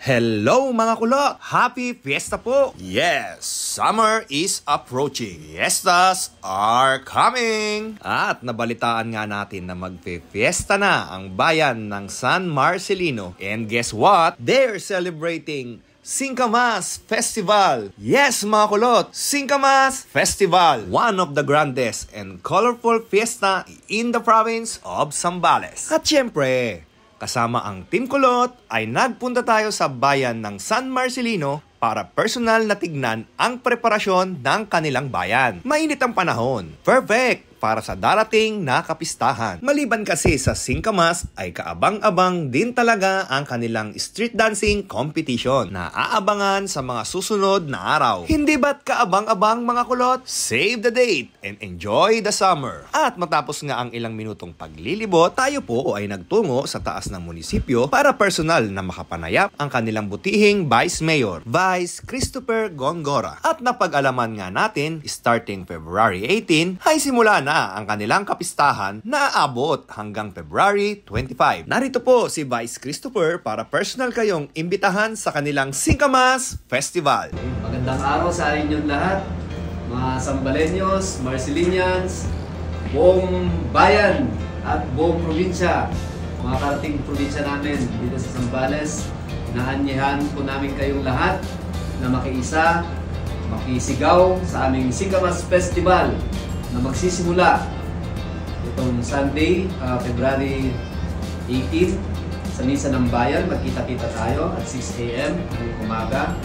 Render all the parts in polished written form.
Hello mga kulot! Happy Fiesta po! Yes, summer is approaching. Fiestas are coming! At nabalitaan nga natin na magfe-fiesta na ang bayan ng San Marcelino. And guess what? They're celebrating Singkamas Festival! Yes mga kulot! Singkamas Festival! One of the grandest and colorful fiesta in the province of Zambales. At syempre, kasama ang Team Kulot ay nagpunta tayo sa bayan ng San Marcelino para personal na tignan ang preparasyon ng kanilang bayan. Mainit ang panahon. Perfect para sa darating na kapistahan. Maliban kasi sa Singkamas ay kaabang-abang din talaga ang kanilang street dancing competition na aabangan sa mga susunod na araw. Hindi ba't kaabang-abang mga kulot? Save the date and enjoy the summer. At matapos nga ang ilang minutong paglilibot, tayo po ay nagtungo sa taas ng munisipyo para personal na makapanayap ang kanilang butihing Vice Mayor, Vice Christopher Gongora. At napag-alaman nga natin, starting February 18, ay simula na ang kanilang kapistahan na aabot hanggang February 25. Narito po si Vice Christopher para personal kayong imbitahan sa kanilang Singkamas Festival. Magandang araw sa inyong lahat, mga Sambaleños, Marcelinians, buong bayan at buong probinsya, mga karating probinsya namin dito sa Zambales. Inaanyahan po namin kayong lahat na makiisa, makisigaw sa aming Singkamas Festival na magsisimula itong Sunday, February 18 sa Misa ng Bayan. Magkita-kita tayo at 6 AM ng umaga.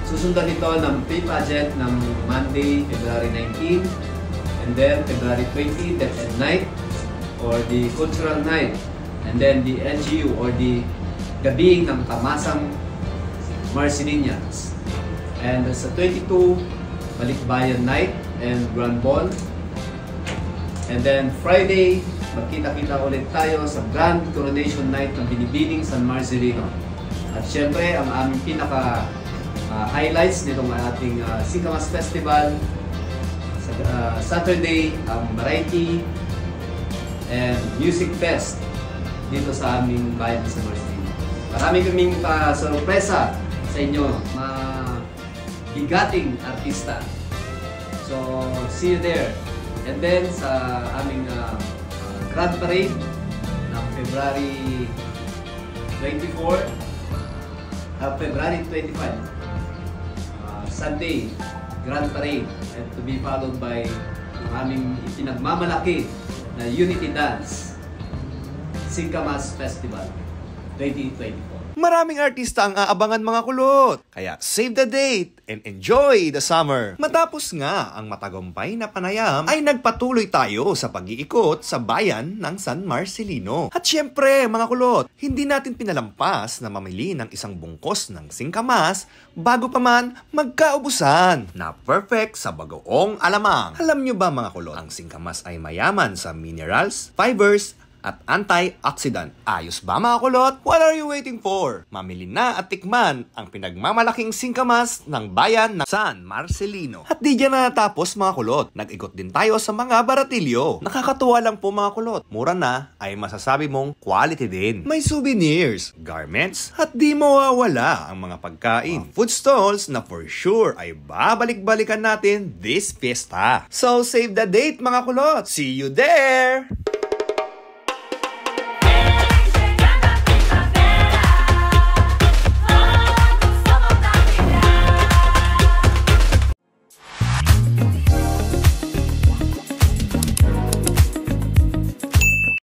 Susundan ito ng pre-pageant ng Monday, February 19, and then February 20, Death and Night or the Cultural Night, and then the NGU or the Gabi ng Tamasang Marcelinians. And sa 22, Balikbayan Night and Grand Ball. And then Friday, magkita-kita ulit tayo sa Grand Coronation Night ng Binibining San Marcelino. At syempre, ang aming pinaka highlights nitong ating Singkamas Festival sa Saturday, ang Variety and Music Fest dito sa aming bayan sa Marcelino. Marami kaming sorpresa sa inyo, bigating artista. So, see you there. And then, sa aming Grand Parade ng February 24, February 25, Sunday, Grand Parade, and to be followed by yung aming ipinagmamalaki na Unity Dance, Singkamas Festival 2024. Maraming artista ang aabangan mga kulot. Kaya save the date and enjoy the summer. Matapos nga ang matagumpay na panayam, ay nagpatuloy tayo sa pag-iikot sa bayan ng San Marcelino. At syempre mga kulot, hindi natin pinalampas na mamili ng isang bungkos ng Singkamas bago pa man magkaubusan na perfect sa bagoong alamang. Alam nyo ba mga kulot, ang Singkamas ay mayaman sa minerals, fibers, at antioxidant. Ayos ba mga kulot? What are you waiting for? Mamili na at tikman ang pinagmamalaking Singkamas ng bayan ng San Marcelino. At di dyan na natapos mga kulot. Nag-ikot din tayo sa mga baratilyo. Nakakatuwa lang po mga kulot. Mura na ay masasabi mong quality din. May souvenirs, garments, at di mawawala ang mga pagkain. Food stalls na for sure ay babalik-balikan natin this fiesta. So save the date mga kulot. See you there!